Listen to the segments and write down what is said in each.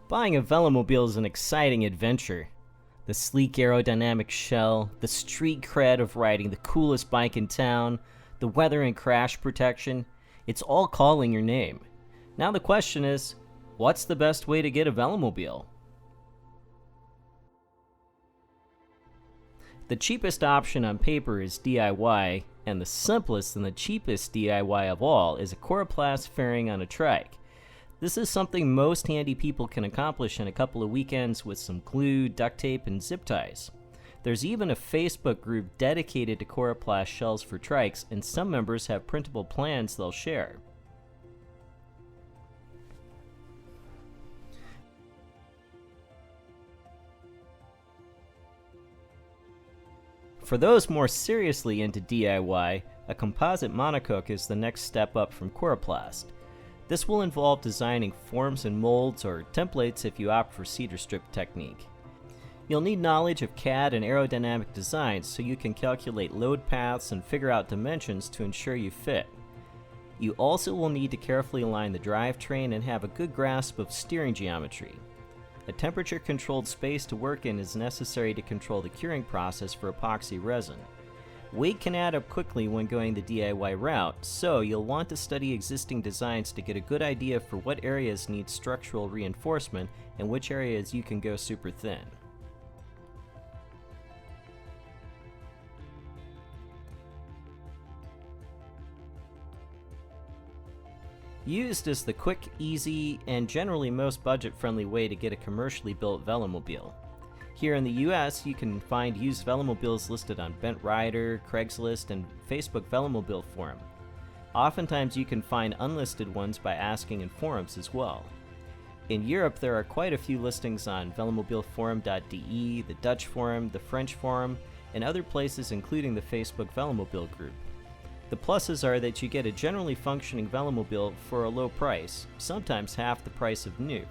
Buying a Velomobile is an exciting adventure. The sleek aerodynamic shell, the street cred of riding the coolest bike in town, the weather and crash protection, it's all calling your name. Now the question is, what's the best way to get a Velomobile? The cheapest option on paper is DIY, and the simplest and the cheapest DIY of all is a Coroplast fairing on a trike. This is something most handy people can accomplish in a couple of weekends with some glue, duct tape, and zip ties. There's even a Facebook group dedicated to Coroplast shells for trikes, and some members have printable plans they'll share. For those more seriously into DIY, a composite monocoque is the next step up from Coroplast. This will involve designing forms and molds or templates if you opt for cedar strip technique. You'll need knowledge of CAD and aerodynamic designs so you can calculate load paths and figure out dimensions to ensure you fit. You also will need to carefully align the drivetrain and have a good grasp of steering geometry. A temperature-controlled space to work in is necessary to control the curing process for epoxy resin. Weight can add up quickly when going the DIY route, so you'll want to study existing designs to get a good idea for what areas need structural reinforcement and which areas you can go super thin. Used is the quick, easy, and generally most budget-friendly way to get a commercially built Velomobile. Here in the US, you can find used Velomobiles listed on Bent Rider, Craigslist, and Facebook Velomobile forum. Oftentimes you can find unlisted ones by asking in forums as well. In Europe, there are quite a few listings on velomobileforum.de, the Dutch forum, the French forum, and other places including the Facebook Velomobile group. The pluses are that you get a generally functioning Velomobile for a low price, sometimes half the price of new.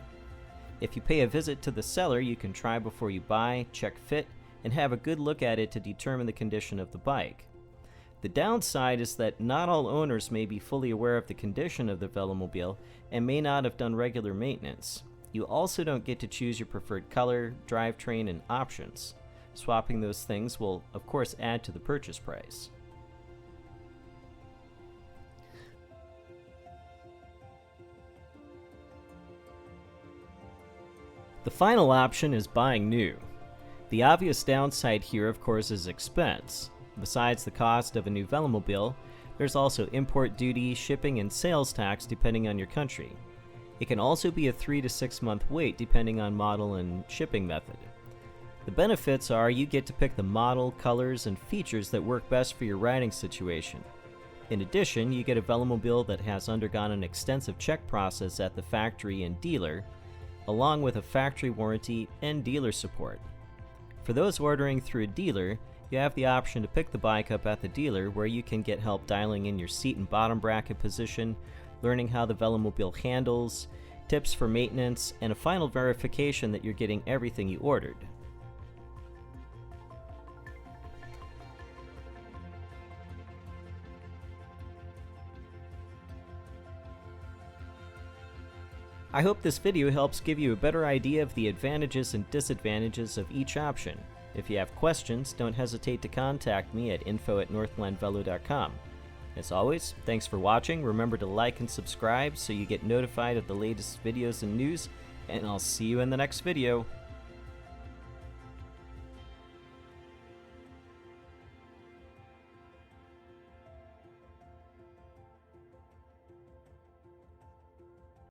If you pay a visit to the seller, you can try before you buy, check fit, and have a good look at it to determine the condition of the bike. The downside is that not all owners may be fully aware of the condition of the Velomobile and may not have done regular maintenance. You also don't get to choose your preferred color, drivetrain, and options. Swapping those things will, of course, add to the purchase price. The final option is buying new. The obvious downside here, of course, is expense. Besides the cost of a new Velomobile, there's also import duty, shipping, and sales tax depending on your country. It can also be a 3 to 6 month wait depending on model and shipping method. The benefits are you get to pick the model, colors, and features that work best for your riding situation. In addition, you get a Velomobile that has undergone an extensive check process at the factory and dealer, along with a factory warranty and dealer support. For those ordering through a dealer, you have the option to pick the bike up at the dealer where you can get help dialing in your seat and bottom bracket position, learning how the Velomobile handles, tips for maintenance, and a final verification that you're getting everything you ordered. I hope this video helps give you a better idea of the advantages and disadvantages of each option. If you have questions, don't hesitate to contact me at info@northlandvelo.com. As always, thanks for watching. Remember to like and subscribe so you get notified of the latest videos and news, and I'll see you in the next video.